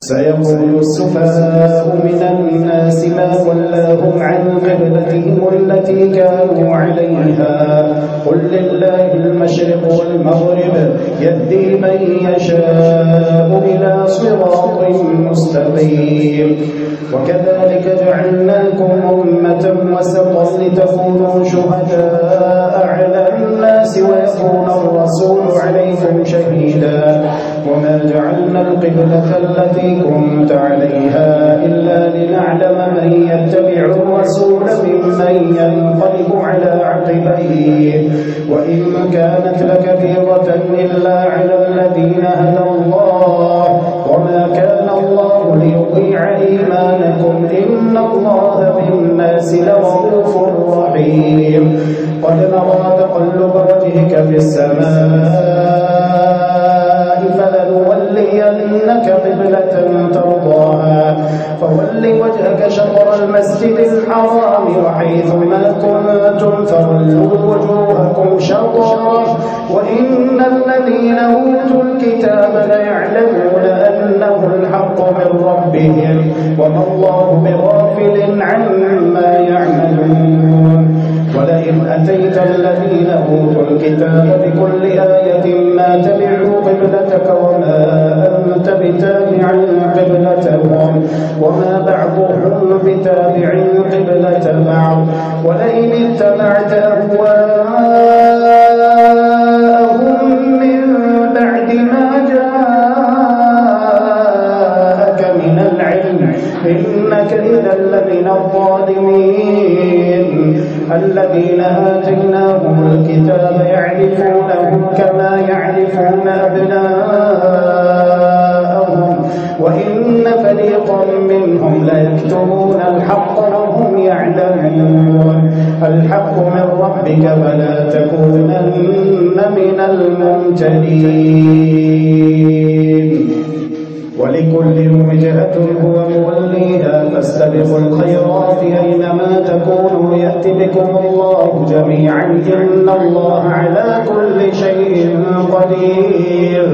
سيقول السفهاء من الناس ما ولاهم عن قبلتهم التي كانوا عليها قل لله المشرق والمغرب يهدي من يشاء إلى صراط مستقيم وكذلك جعلناكم أمة وسطا لتكونوا شهداء على الناس ويكون الرسول عليكم شهيدا وما جعلنا القبلة التي كنت عليها إلا لنعلم من يتبع الرسول ممن ينقلب على عقبيه وإن كانت لكبيرة إلا على الذين هدى الله وما كان الله ليضيع إيمانكم إن الله بالناس لرؤوف رحيم قد نرى تقلب وجهك في السماء فلنولينك قبلة ترضاها فول وجهك شطر المسجد الحرام وحيث ما كنتم فولوا وجوهكم شطره وإن الذين أوتوا الكتاب ليعلمون أنه الحق من ربهم وما الله بغافل عما يعملون ولئن أتيت الذين أوتوا الكتاب بكل آية ما تبعوا قبلتك وما أنت بتابع قبلتهم وما بعضهم بتابع قبلة بعض ولئن اتبعت أهواءهم من بعد ما جاءك من العلم إنك إذا لمن الظالمين الذين آتيناهم الكتاب يعرفونه كما يعرفون أبناءهم وإن فريقا منهم ليكتمون الحق وهم يعلمون الحق من ربك فلا تكونن من الممتدين ولكل وجهة هو موليها فاستبقوا الخيرات أينما تكونوا يأت بكم الله جميعا إن الله على كل شيء قدير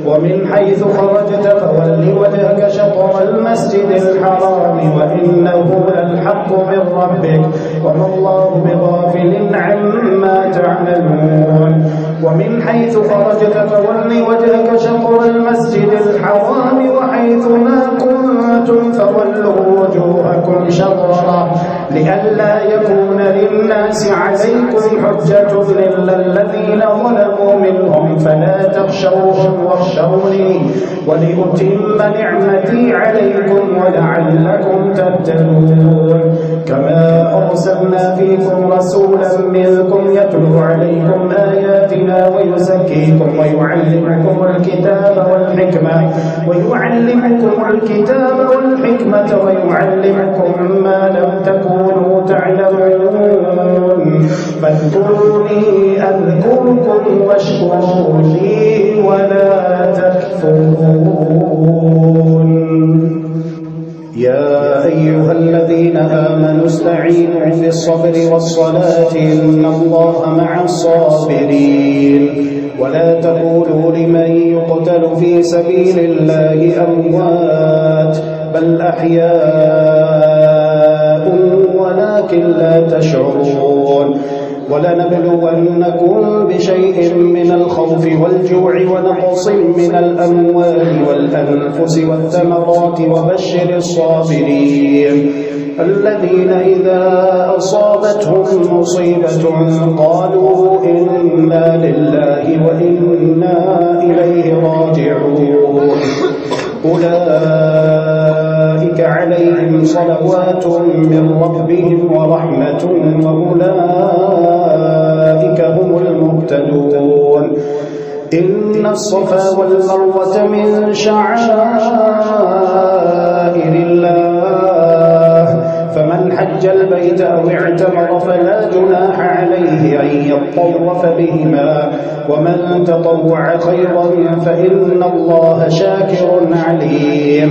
ومن حيث خرجت فول وجهك شطر المسجد الحرام وإنه للحق من ربك وما الله بغافل عما تعملون ومن حيث خرجت فول وجهك شطر المسجد الحرام وحيث ما كنتم فولوا وجوهكم شطره لئلا يكون للناس عليكم حجة إلا الذين ظلموا منهم فلا تخشوهم واخشوني ولأتم نعمتي عليكم ولعلكم تهتدون كما أرسلنا فيكم رسولا منكم يتلو عليكم آياتنا ويزكيكم ويعلمكم الكتاب والحكمة ويعلمكم ما لم تكونوا تعلمون فاذكروني أذكركم واشكروا لي ولا تكفرون يا أيها الذين آمنوا استعينوا بالصبر والصلاة إن الله مع الصابرين ولا تقولوا لمن يقتل في سبيل الله أموات بل أحياء ولكن لا تشعرون ولنبلونكم بشيء من الخوف والجوع ونقص من الأموال والأنفس والثمرات وبشر الصابرين الذين إذا أصابتهم مصيبة قالوا إنا لله وإنا إليه راجعون أولئك عليهم صلوات من ربهم ورحمة وأولئك هم المهتدون إن الصفا والمروة من شعائر الله فمن حج البيت أو اعتمر فلا جناح عليه أن يطوف بهما ومن تطوع خيرا فإن الله شاكر عليم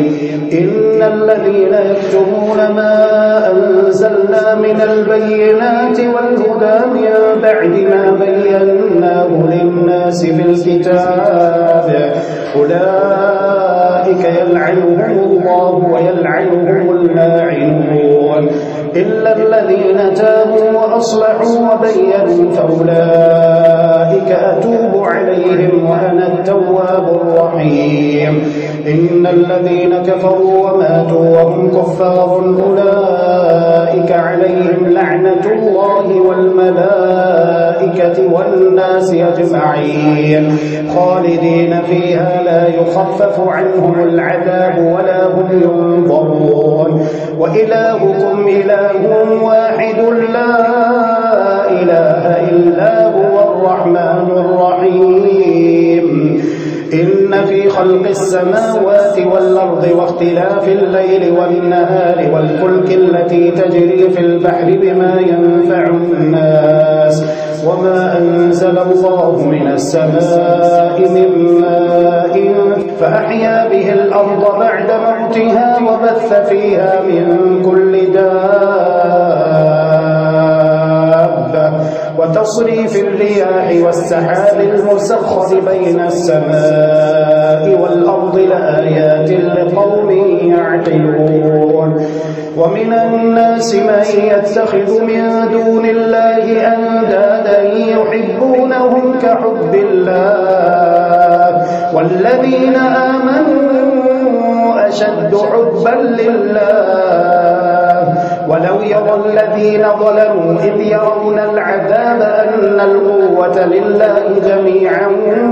إن الذين يكتمون ما أنزلنا من البينات والهدى من بعد ما بيناه للناس في الكتاب أولئك يلعنون يلعنهم الله ويلعنهم اللاعنون إلا الذين تابوا وأصلحوا وبينوا فأولئك أتوب عليهم وأنا التواب الرحيم إن الذين كفروا وماتوا وهم كفار أولئك عليهم لعنة الله والملائكة والناس أجمعين خالدين فيها لا يخفف عنهم العذاب ولا هم ينظرون وإلهكم إله واحد لا إله إلا هو الرحمن الرحيم إن في خلق السماوات والأرض واختلاف الليل والنهار والفلك التي تجري في البحر بما ينفع الناس وما أنزل الله من السماء من ماء فأحيا به الأرض بعد موتها وبث فيها من كل دابة وتصريف الرياح والسحاب المسخر بين السماء والأرض لآيات لقوم يعقلون ومن الناس من يتخذ من دون الله أندادا يحبونهم كحب الله والذين آمنوا أشد حبا لله ولو يرى الذين ظلموا إذ يرون العذاب أن القوة لله جميعا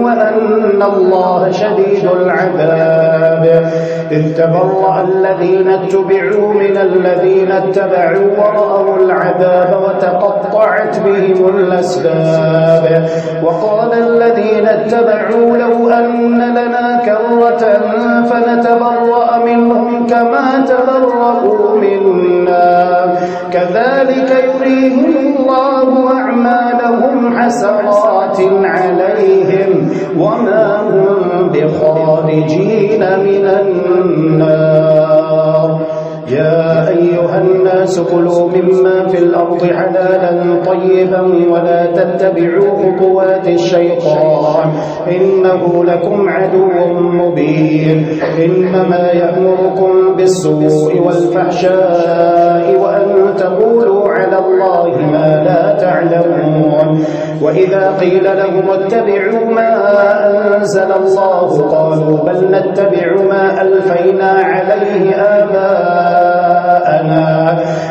وأن الله شديد العذاب إذ تبرأ الذين اتبعوا من الذين اتبعوا ورأوا العذاب وتقطعت بهم الأسباب وقال الذين اتبعوا لو أن لنا كرة فنتبرأ منهم كما تبرأوا منا كذلك يريهم الله أعمالهم حسرات عليهم وما هم بخارجين من النار يا أيها الناس كلوا مما في الأرض حلالا طيبا ولا تتبعوا خطوات الشيطان إنه لكم عدو مبين إنما يأمركم بالسوء والفحشاء وأن تقولوا على الله ما لا تعلمون وإذا قيل لهم اتبعوا ما أنزل الله قالوا بل نتبع ما ألفينا عليه آباءنا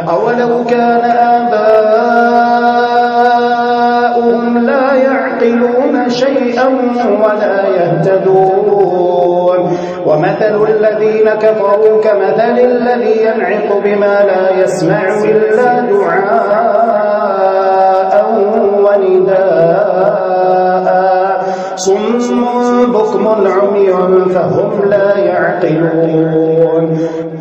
أولو كان آباؤهم لا يعقلون شيئا ولا يهتدون ومثل الذين كفروا كمثل الذي ينعق بما لا يسمع إلا دعاء ونداء صم بكم عمي فهم لا يعقلون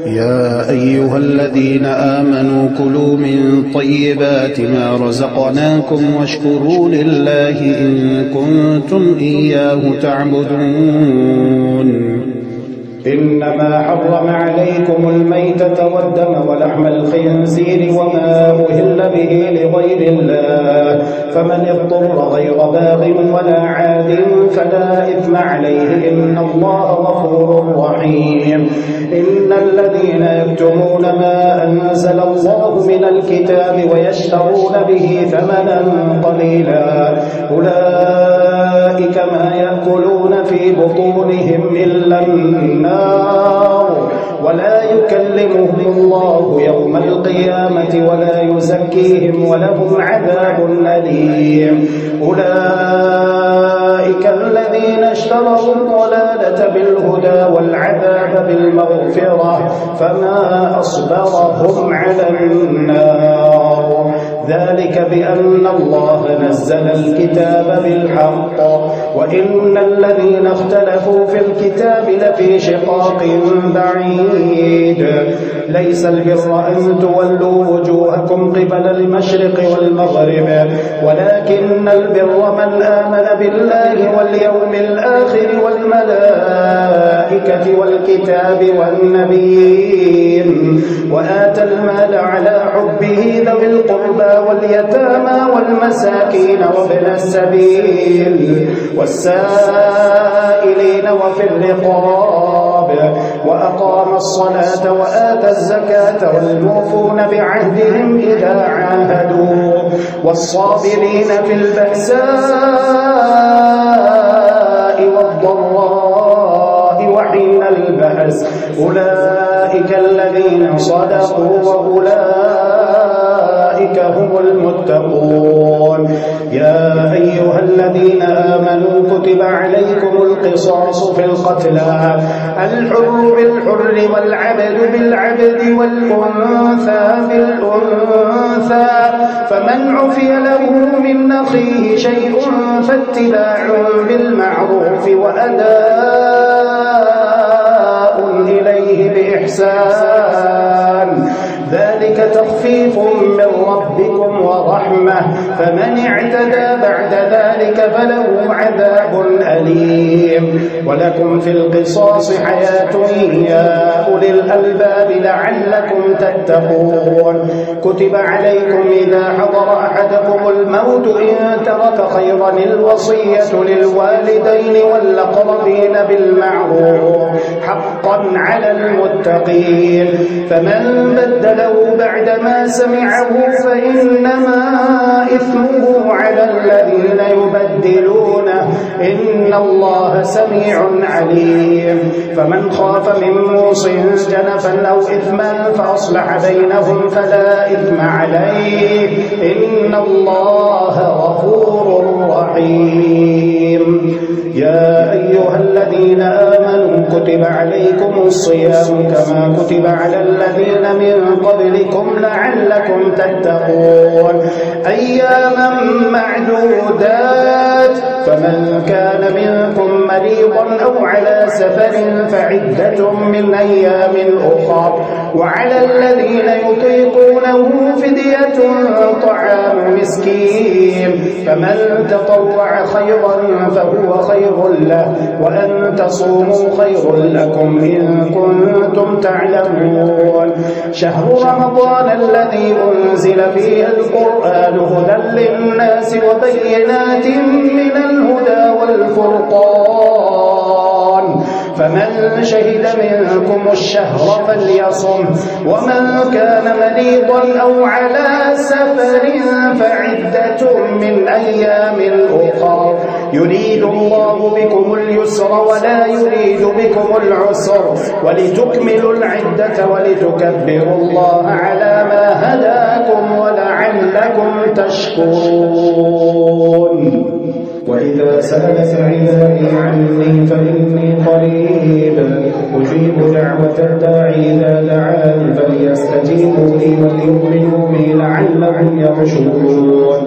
يا أيها الذين آمنوا كلوا من طيبات ما رزقناكم واشكروا لله إن كنتم إياه تعبدون إنما حرم عليكم الميتة والدم ولحم الخنزير وما أهل به لغير الله فمن اضطر غير باغ ولا عاد فلا إثم عليه إن الله غفور رحيم إن الذين يكتمون ما أنزل الله من الكتاب ويشترون به ثمنا قليلا أولئك ما يأكلون في بطونهم إلا النار ولا يكلمهم الله يوم القيامة ولا يزكيهم ولهم عذاب أليم أولئك الذين اشتروا الضلالة بالهدى والعذاب بالمغفرة فما أصبرهم على النار ذلك بأن الله نزل الكتاب بالحق وإن الذين اختلفوا في الكتاب لفي شقاق بعيد ليس البر أن تولوا وجوهكم قبل المشرق والمغرب ولكن البر من آمن بالله واليوم الآخر والملائكة والكتاب والنبيين وآتى المال على حبه ذوي القربى واليتامى والمساكين وابن السبيل والسائلين وفي الرقاب التراب وأقام الصلاة وآتى الزكاة والموفون بعهدهم إذا عاهدوا والصابرين في البأساء والضراء وحين البأس أولئك الذين صدقوا وأولئك هم المتقون. يا أيها الذين آمنوا كتب عليكم القصاص في القتلى الحر بالحر والعبد بالعبد والأنثى بالأنثى فمن عفي له من أخيه شيء فاتباع بالمعروف وأداء إليه بإحسان ذلك تخفيف من ربكم ورحمة فمن اعتدى بعد ذلك فله عذاب أليم. ولكم في القصاص حياة يا أولي الألباب لعلكم تتقون. كتب عليكم إذا حضر أحدكم الموت إن ترك خيرا الوصية للوالدين والأقربين بالمعروف حقا على المتقين فمن بدله بعدما سمعه فإنما إثمه على الذين يبدلونه إن الله سميع عليم. فمن خاف من موص جنفا أو إثما فأصلح بينهم فلا إثم عليه إن الله غفور رحيم. يا أيها الذين آمنوا كتب عليكم الصيام كما كتب على الذين من قبلكم لعلكم تتقون أياما معدودات فمن كان منكم مريضا أو على سفر فعدة من أيام أخر وعلى الذين يطيقونه فدية طعام مسكين فمن تطوع خيرا فهو خير له وأن تصوموا خير لكم إن كنتم تعلمون. شهر رمضان الذي أنزل فيه القرآن هدى للناس وبينات من الهدى والفرقان فمن شهد منكم الشهر فليصم ومن كان مريضا أو على سفر فعدة من أيام أخر يريد الله بكم اليسر ولا يريد بكم العسر ولتكملوا العدة ولتكبروا الله على ما هداكم ولعلكم تشكرون. وإذا سألك عبادي عني فإني قريب أجيب دعوة الداعي إذا دعان فليستجيبوا لي وليؤمنوا بي لعلهم يرشدون.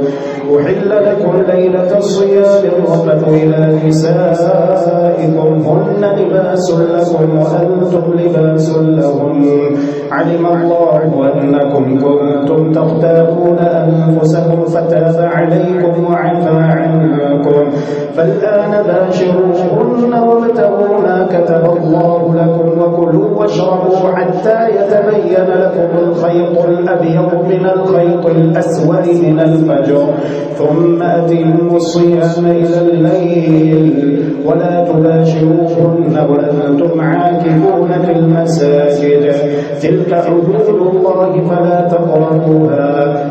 أحل لكم ليلة الصيام الرفث إلى نسائكم هن لباس لكم وأنتم لباس لهم علم الله أنكم كنتم تختارون أنفسكم فتاب عليكم وعفى عنكم فالآن باشروهن وابتغوا ما كتب الله لكم وكلوا واشربوا حتى يتبين لكم الخيط الأبيض من الخيط الأسود من الفجر ثم أتموا الصيام إلى الليل ولا تباشروهن وأنتم عاكفون في المساجد تلك حدود الله فلا تقربوها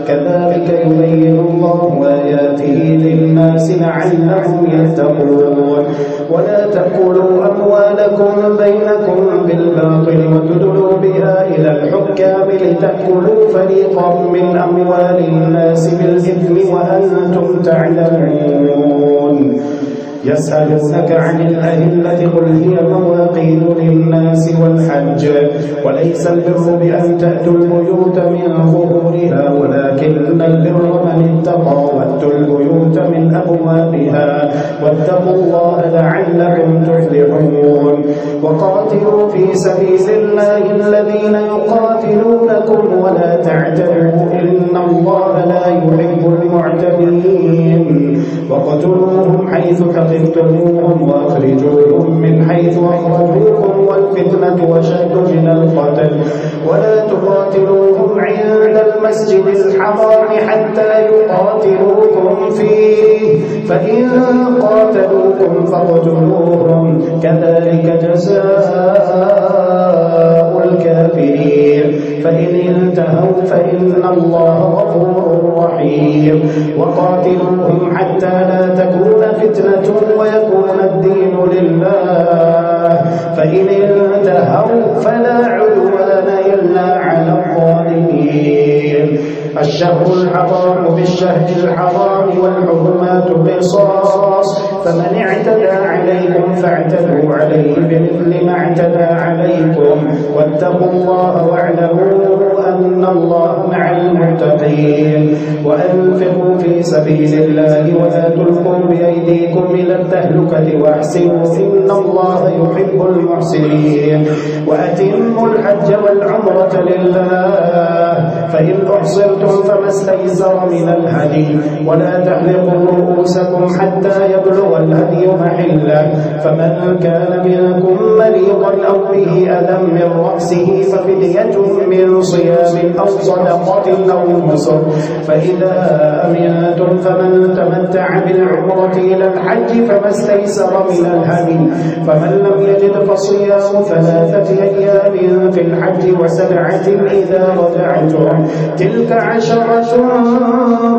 كذلك يبين الله آياته للناس لعلهم يتقون. ولا تأكلوا أموالكم بينكم بالباطل وتدلوا بها إلى الحكام لتأكلوا فريقا من أموال الناس بالإثم وأنتم تعلمون. يسألونك عن الأهلة قل هي مواقيت للناس والحج وليس البر بأن تأتوا البيوت من ظهورها ولكن البر من اتقى وأتوا البيوت من أبوابها واتقوا الله لعلكم تفلحون. وقاتلوا في سبيل الله الذين يقاتلونكم ولا تعتدوا إن الله لا يحب المعتدين. وقتلوهم حيث ثقفتموهم وأخرجوهم من حيث أخرجوكم والفتنة أشد من القتل ولا تقاتلوهم عند المسجد الحرام حتى يقاتلوكم فيه فإن قاتلوكم فاقتلوهم كذلك جزاء فإن انتهوا فإن الله غفور رحيم وقاتلوهم حتى لا تكون فتنة ويكون الدين لله فإن انتهوا فلا عدوان إلا على الظالمين الشهر الحرام بالشهر الحرام والحرمات قصاص فمن اعتدى عليكم فاعتدوا عليه بمثل ما اعتدى عليكم واتقوا الله واعلموا أن الله مع المتقين وأنفقوا في سبيل الله ولا تلقوا بأيديكم إلى التهلكة وأحسنوا إن الله يحب المحسنين وأتموا الحج والعمرة لله فإن أحصرتم فما استيسر من الهدي ولا تحلقوا رؤوسكم حتى يبلغ الهدي محله فمن كان منكم مريضا أو به أذى من رأسه ففدية من صيام أو صدقة أو نسك فإذا أمنتم فمن تمتع بالعمرة إلى الحج فما استيسر من الهدي فمن لم يجد فصيام 3 أيام في الحج وسبعة إذا رجعتم تلك 10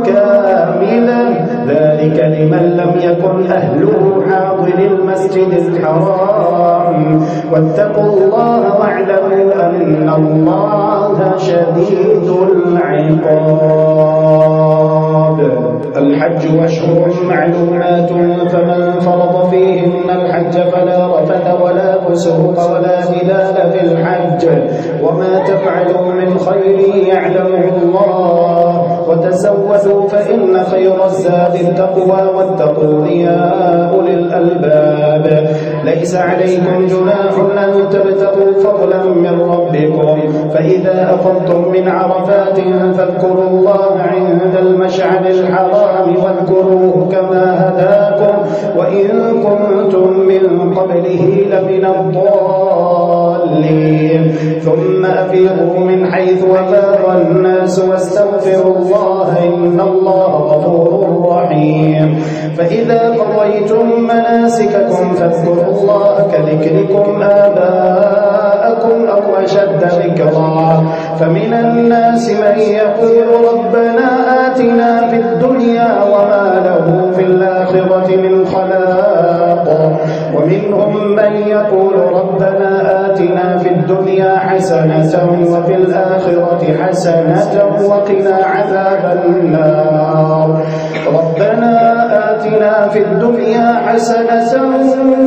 كاملة ذلك لمن لم يكن أهله حاضر المسجد الحرام واتقوا الله واعلموا أن الله شديد العقاب الحج أشهر معلومات فمن فرض فيهن الحج فلا رفث ولا فسوق ولا جدال في الحج وما تفعلوا من خير يعلمه الله وتزودوا فإن خير الزاد التقوى واتقون يا أولي الألباب ليس عليكم جناح أن تبتغوا فضلا من ربكم فإذا أفضتم من عرفات فاذكروا الله عند المشعر الحرام واذكروه كما هداكم وإن كنتم من قبله لمن الضالين ثم أفيضوا من حيث أفاض الناس واستغفروا الله إن الله غفور رحيم فإذا قضيتم مناسككم فاذكروا الله كذكركم آباءكم أو أشد ذكرا فمن الناس من يقول ربنا آتنا في الدنيا وما له في الآخرة من خلاق ومنهم من يقول ربنا آتنا في الدنيا حسنة وفي الآخرة حسنة وقنا عذاب النار ربنا آتنا في الدنيا حسنة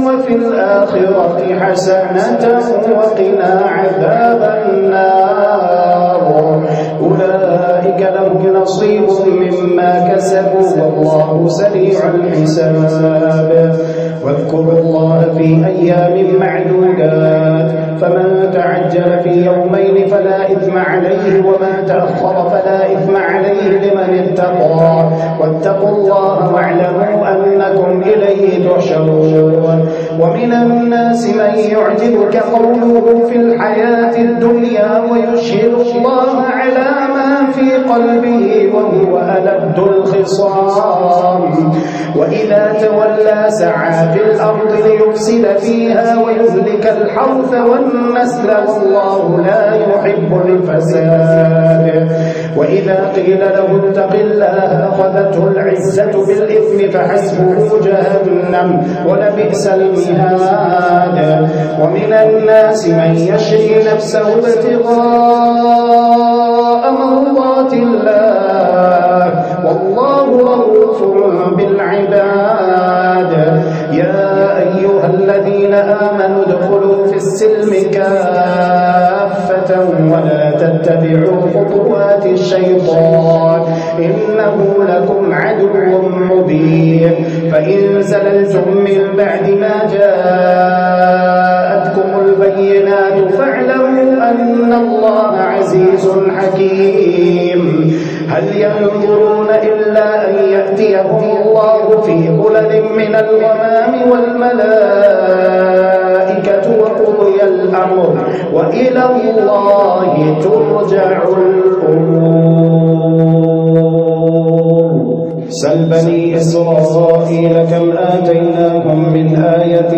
وفي الآخرة حسنة وقنا عذاب النار أولئك لهم نصيب مما كسبوا والله سريع الحساب واذكروا الله في أيام معدودات فمن تعجل في يومين فلا إثم عليه ومن تأخر فلا إثم عليه لمن اتقى واتقوا الله واعلموا أنكم إليه تحشرون ومن الناس من يعجبك قوله في الحياة الدنيا ويشهد الله على ما في قلبه وهو ألد الخصام وإذا تولى سعى في الأرض ليفسد فيها ويهلك الحرث والنسل والله لا يحب الفساد وإذا قيل له اتق الله أخذته العزة بالإثم فحسبه جهنم ولبئس المهاد ومن الناس من يشري نفسه ابتغاء مرضات الله والله رؤوف بالعباد يا أيها الذين آمنوا ادخلوا في السلم كافة ولا تتبعوا خطوات الشيطان إنه لكم عدو مبين فإن زللتم من بعد ما جاءتكم البينات فاعلموا أن الله عزيز حكيم هل ينظرون إلا أن يأتيهم الله في ظلل من الغمام والملائكة وقضي الأمر وإلى الله ترجع الأمور سل بني إسرائيل كم آتيناهم من آية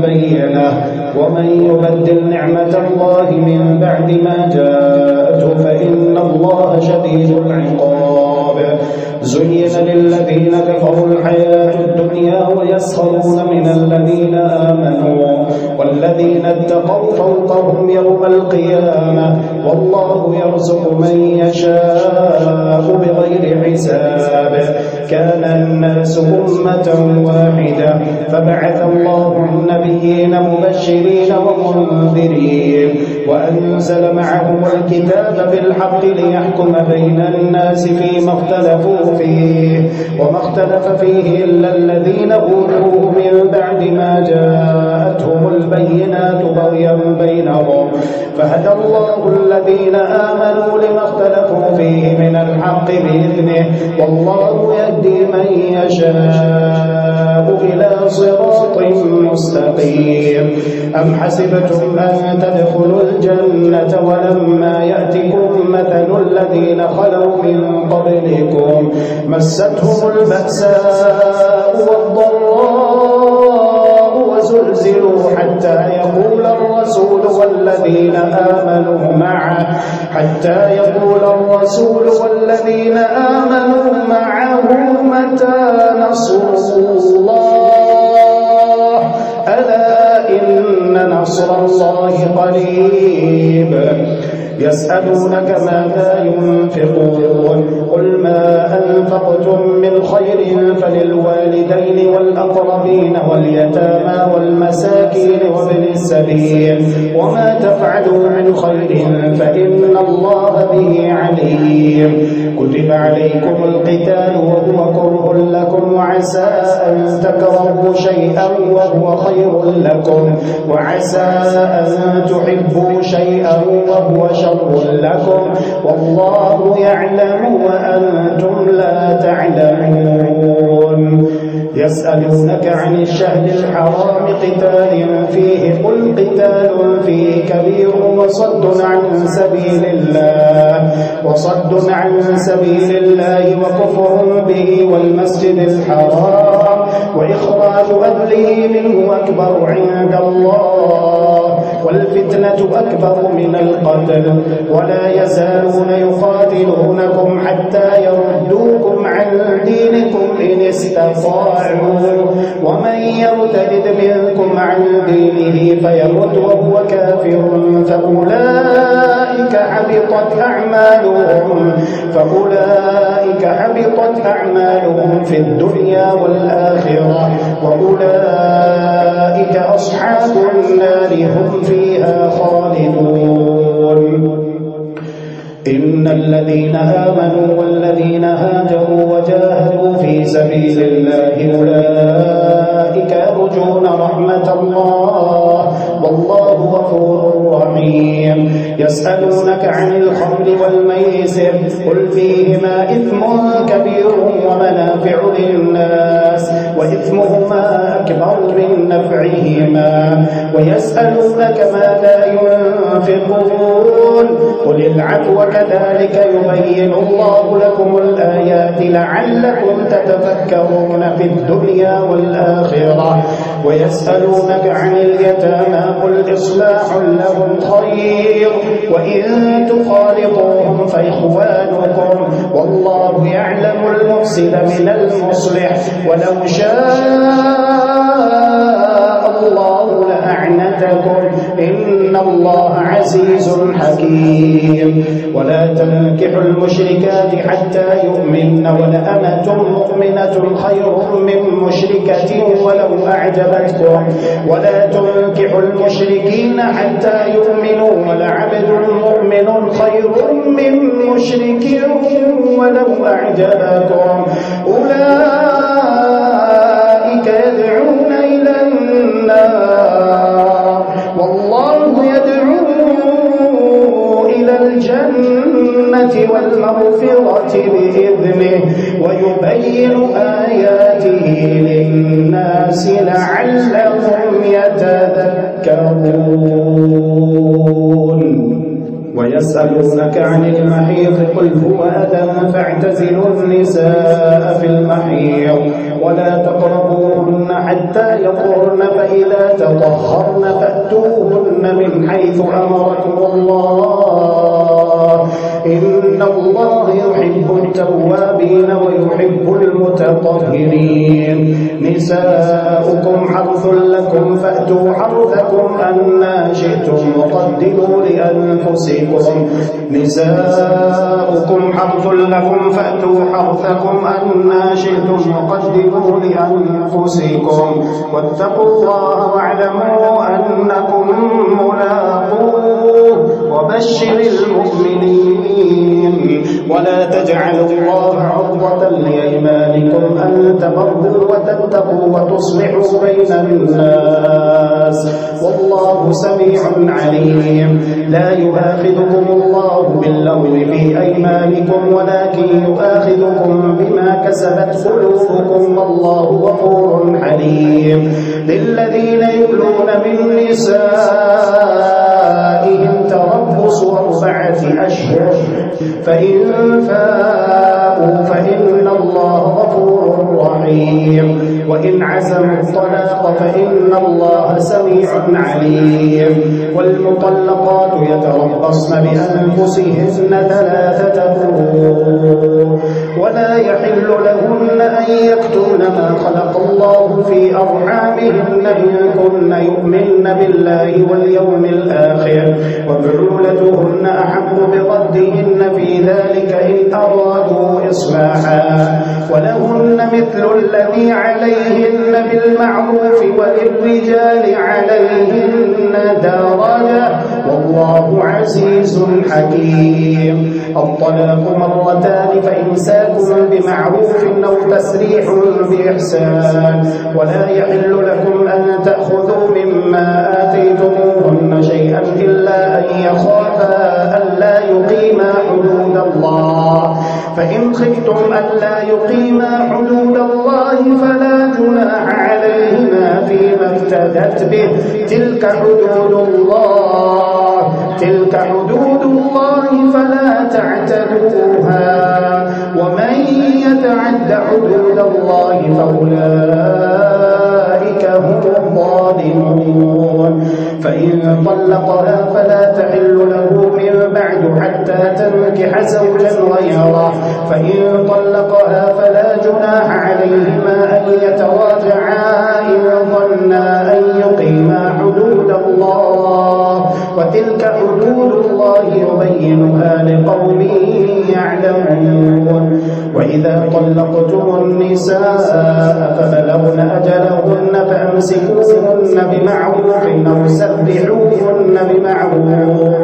بينة ومن يبدل نعمة الله من بعد ما جاءته فإن الله شديد العقاب زين للذين كفروا الحياة الدنيا ويسخرون من الذين آمنوا والذين اتقوا فوقهم يوم القيامة والله يرزق من يشاء بغير حساب كان الناس أمة واحدة فبعث الله النبيين مبشرين ومنذرين وأنزل معهم الكتاب بالحق ليحكم بين الناس فيما اختلفوا فيه وما اختلف فيه إلا الذين أوتوه من بعد ما جاءتهم البينات بغيا بينهم فهدى الله الذين آمنوا لما اختلفوا فيه من الحق بإذنه والله يهدي من يشاء إلى صراط مستقيم أم حسبتم أن تدخلوا الجنة ولما يأتكم مثل الذين خلوا من قبلكم مستهم البأساء والضراء وزلزلوا حتى يقول الرسول والذين آمنوا معه متى نصر الله ألا إن نصر الله قريب يسألونك ماذا ينفقون قل ما أنفقتم من خير فللوالدين والأقربين واليتامى والمساكين وابن السبيل وما تفعلوا من خير فإن الله به عليم كتب عليكم القتال وهو كره لكم وعسى أن تكرهوا شيئا وهو خير لكم وعسى أن تحبوا شيئا وهو شر لكم والله يعلم وأنتم لا تعلمون يسألونك عن الشهر الحرام قتال فيه قل قتال فيه كبير وصد عن سبيل الله وكفر به والمسجد الحرام وإخراج أهله منه أكبر عند الله والفتنة أكبر من القتل ولا يزالون يقاتلونكم حتى يردوكم عن دينكم إن استطاعوا ومن يرتد منكم عن دينه فيمت وهو كافر فأولئك حبطت أعمالهم في الدنيا والآخرة وأولئك أصحاب النار هم فيها خالدون إن الذين آمنوا والذين هاجروا وجاهدوا في سبيل الله أولئك يرجون رحمة الله والله غفور رحيم يسألونك عن الخمر والميسر قل فيهما إثم كبير ومنافع للناس وإثمهما أكبر من نفعهما ويسألونك ماذا ينفقون قل العفو كذلك يبين الله لكم الآيات لعلكم تتفكرون في الدنيا والآخرة ويسألونك عن اليتامى قل إصلاح لهم خير وإن تخالطوهم فإخوانكم والله يعلم المفسد من المصلح ولو شاء الله لأعنتكم إن الله عزيز حكيم ولا تنكحوا المشركات حتى يؤمن ولأمة مؤمنة خير من مشركة ولو أعجبتكم ولا تنكحوا المشركين حتى يؤمنوا ولعبد مؤمن خير من مشرك ولو أعجبكم أولئك يدعون إلى النار والله يدعو إلى الجنة والمغفرة بإذنه ويبين آياته للناس لعلهم يتذكرون ويسألونك عن المحيض قل هو أذى فاعتزلوا النساء في المحيض ولا تقربوهن حتى يطهرن فإذا تطهرن فأتوهن من حيث أمركم الله إن الله يحب التوابين ويحب المتطهرين نساؤكم حرث لكم فأتوا حرثكم أنى شئتم وقدموا لأنفسكم نساؤكم حرث لكم فأتوا حرثكم أنى شئتم وقدموا لأنفسكم واتقوا الله واعلموا أنكم ملاقوه وبشر المؤمنين ولا تجعلوا الله عرضة لأيمانكم أن تبروا وتتقوا وتصلحوا بين الناس والله سميع عليم لا يؤاخذكم الله باللغو في أيمانكم ولكن يؤاخذكم بما كسبت قلوبكم والله غفور حليم للذين يؤلون من نسائهم تربص 4 أشهر فإن فاءوا فإن الله غفور رحيم وإن عزموا الطلاق فإن الله سميع عليم والمطلقات يتربصن بأنفسهن 3 قروء ولا يحل لهن أن يكتمن ما خلق الله في أرحامهن إن كن يؤمن بالله واليوم الآخر وبعولتهن أحق بردهن في ذلك إن أرادوا إصلاحا ولهن مثل الذي عليهن بالمعروف وللرجال عليهن درجة والله عزيز حكيم الطلاق 2 فإمساكم بمعروف أو تسريح بإحسان ولا يحل لكم أن تأخذوا مما آتيتموهن شيئا إلا أن يخافا ألا يقيما حدود الله فإن خفتم ألا يقيما حدود الله فلا جناح عليهما فيما افتدت به تلك حدود الله فلا تعتدوها ومن يتعد حدود الله فأولئك هم الظالمون فإن طلقها فلا تحل له من بعد حتى تنكح زوجا غيره فإن طلقها فلا جناح عليهما أن يتراجعا إن ظنا أن يقيما حدود الله وتلك حدود الله يبينها لقوم يعلمون وإذا طلقتم النساء فبلغن أجلهن فأمسكوهن بمعروف أو سرحوهن بمعروف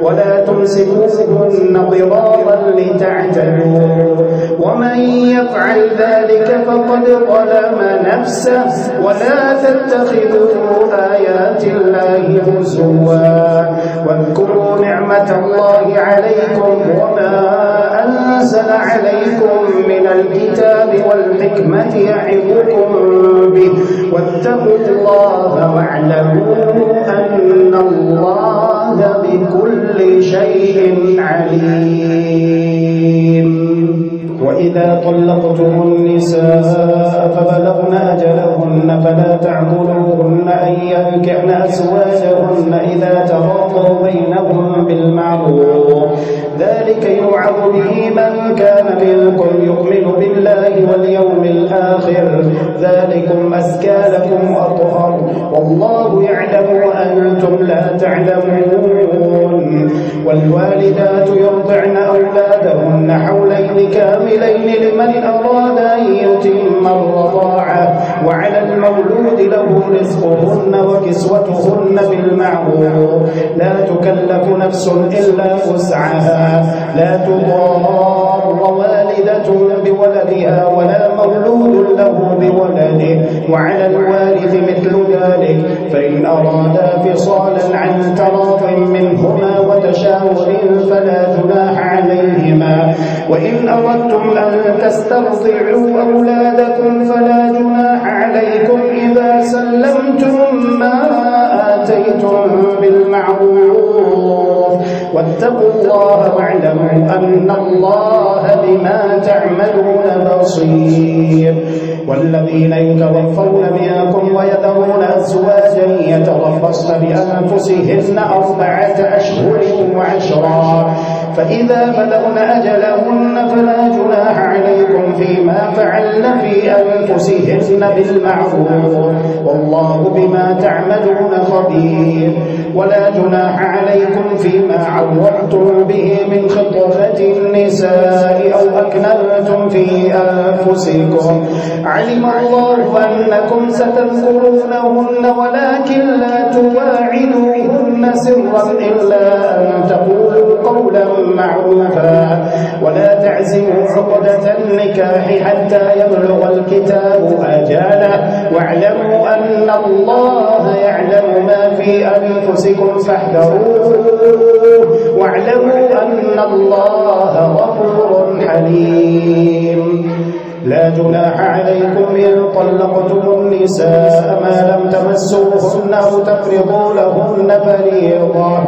ولا تمسكوهن ضرارا لتعتدوا ومن يفعل ذلك فقد ظلم نفسه ولا تتخذوا آيات الله هزوا واذكروا نعمة الله عليكم وما أنزل عليكم من الكتاب والحكمة يعظكم به واتقوا الله واعلموا أن الله بكل شيء عليم وإذا طلقتم النساء فبلغن أجلهن فلا تعضلوهن أن ينكحن أزواجهن إذا تراضوا بينهم بالمعروف ذلك يوعظ به من كان منكم يؤمن بالله واليوم الآخر ذلكم أزكى لكم وأطهر والله يعلم وأنتم لا تعلمون والوالدات يرضعن أولادهن حولين كاملين لمن أراد أن يتم الرضاعة وعلى المولود له رزقهن وكسوتهن بالمعروف لا تكلف نفس إلا وسعها لا تضار والدة بولدها ولا مولود له بولده وعلى الوارث مثل ذلك فإن أرادا فصالا عن تراض منهما وتشاور فلا جناح عليهما وإن أردتم أن تسترضعوا أولادكم فلا جناح عليكم إذا سلمتم ما آتيتم بالمعروف واتقوا الله واعلموا أن الله بما تعملون بصير. والذين يتوفون منكم ويذرون أزواجا يتربصن بأنفسهن 4 أشهر و10، فإذا بلغن أجلهن فلا جناح عليكم فيما فعلن في أنفسهن بالمعروف، والله بما تعملون خبير. ولا جناح عليكم فيما عوضتم به من خطبة النساء أو أكننتم في أنفسكم، علم الله أنكم ستذكرونهن ولكن لا تواعدوهن سرا إلا أن تقولوا قولا معروفا، ولا تعزموا عقدة النكاح حتى يبلغ الكتاب أجله، واعلموا أن الله يعلم ما في أنفسكم فاحذروه، واعلموا أن الله غفور حليم. لا جناح عليكم إن طلقتم النساء ما لم تمسوهن أو تفرضوا لهن فريضة،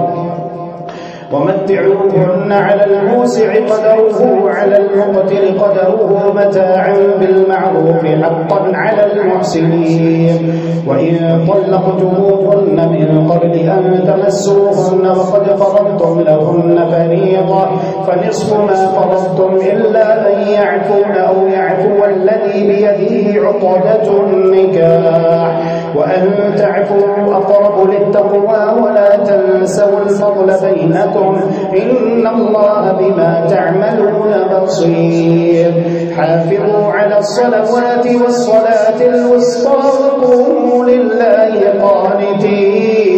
ومتعوهن على الموسع قدره وعلى المقتر قدره متاعا بالمعروف حقا على المحسنين. وإن طلقتموهن من قبل أن تمسوهن وقد فرضتم لهن فريضة فنصف ما فرضتم إلا أن يعفون أو يعفو الذي بيده عقدة النكاح، وأن تعفوا أقرب للتقوى ولا تنسوا الفضل بينكم إن الله بما تعملون بصير. حافظوا على الصلوات والصلاة الوسطى وقوموا لله قانتين.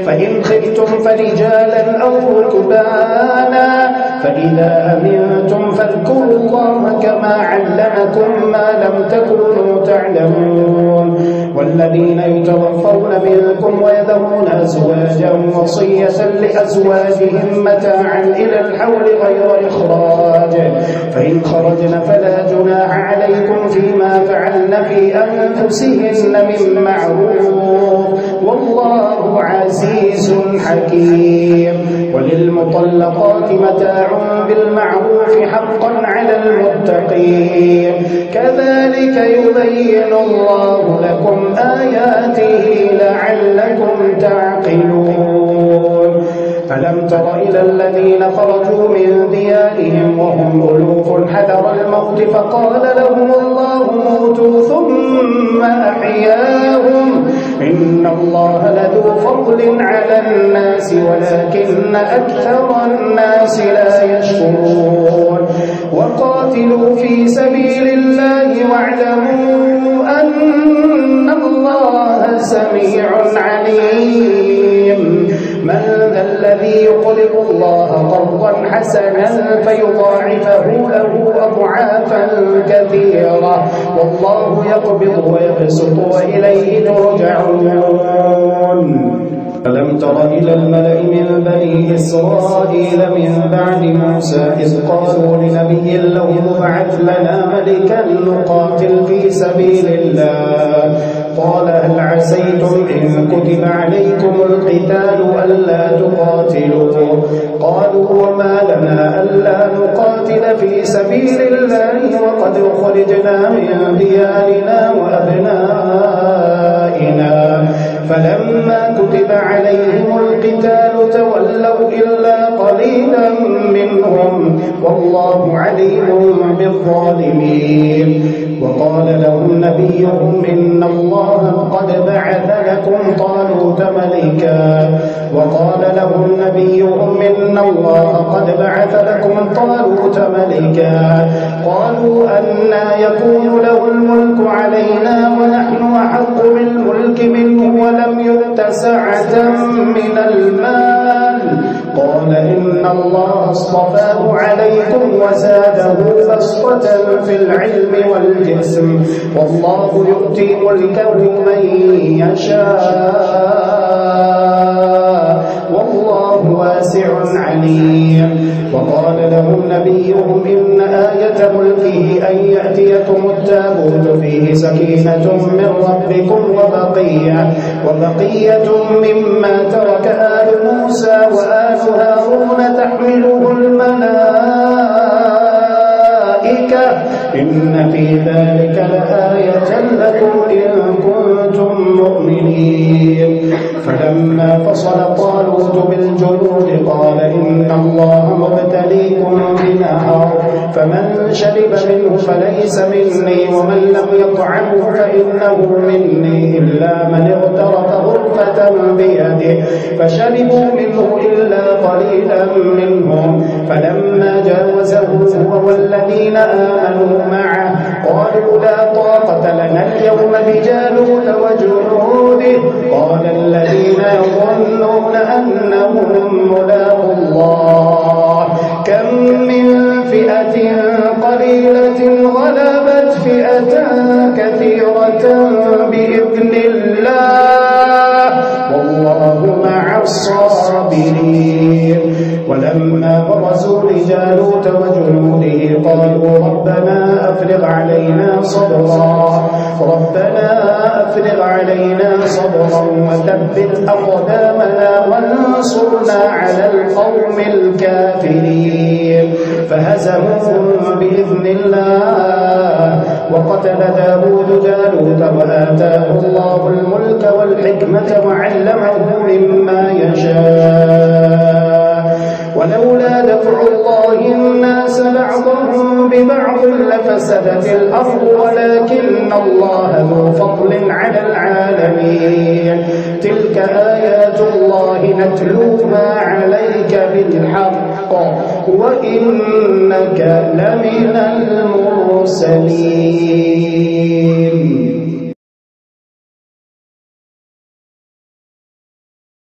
فإن خفتم فرجالا أو ركبانا فإذا أمنتم فاذكروا الله كما علمكم ما لم تكونوا تعلمون. والذين يتوفون منكم ويذرون أزواجا وصية لأزواجهم متاعا إلى الحول غير إخراج، فإن خرجن فلا جناح عليكم فيما فعلن في أنفسهن من معروف، والله عزيز حكيم. وللمطلقات متاع بالمعروف حقا على المتقين، كذلك يبين الله لكم آياته لعلكم تعقلون. ألم تر إلى الذين خرجوا من ديارهم وهم ألوف حذر الموت فقال لهم الله موتوا ثم أحياهم إن الله لذو فضل على الناس ولكن أكثر الناس لا يشكرون. وقاتلوا في سبيل الله واعلموا أن الله سميع عليم. من ذا الذي يقرض الله قرضا حسنا فيضاعفه له أضعافا كثيرة والله يقبض ويبسط وإليه ترجعون. ألم تر إلى الملأ من بني إسرائيل من بعد موسى إذ قالوا لنبي له ابعث لنا ملكا نقاتل في سبيل الله قال هل عسيتم إن كتب عليكم القتال ألا تقاتلوا قالوا وما لنا ألا نقاتل في سبيل الله وقد أخرجنا من ديارنا وأبنائنا فلما كتب عليهم القتال تولوا إلا قليلا منهم والله عليم بالظالمين. وقال لهم نبيهم إن الله قد بعث لكم طالوت ملكا وقال لهم نبيهم إن الله قد بعث لكم طالوت ملكا قالوا أنى يكون له الملك علينا ونحن أحق بالملك منه ولم يؤت سعة من المال قال إن الله اصطفاه عليكم وزاده بسطة في العلم والجسم والله يؤتي ملكه من يشاء والله واسع عليم. وقال لهم نبيهم إن آية ملكه أن يأتيكم يأتكم التابوت فيه سكينة من ربكم وبقية مما ترك آل موسى وآل هارون تحمله الملائكة إن في ذلك لآية لكم إن كنتم مؤمنين فلما فصل طالوت بالجنود قال إن الله مبتليكم بنهر فمن شرب منه فليس مني ومن لم يطعمه فإنه مني إلا من اغترف غرفة بيده فشربوا منه إلا قليلا منهم فلما جاوزه هو والذين آمنوا معه قالوا لا طاقة لنا اليوم بجالوت وجنوده قال الذين يظنون أنهم ملاقو الله كم من فئة قليلة غلبت فئة كثيرة بإذن الله والله مع الصابرين ولما برزوا لجالوت وجنوده قالوا ربنا أفرغ علينا صبرا وثبت أقدامنا وانصرنا على القوم الكافرين فهزموهم بإذن الله وقتل داود جالوت وآتاه الله الملك والحكمة وعلمه مما يشاء ولولا دفع الله الناس بعضهم ببعض لفسدت الأرض ولكن الله ذو فضل على العالمين تلك آيات الله نتلوها عليك بالحق وإنك لمن المرسلين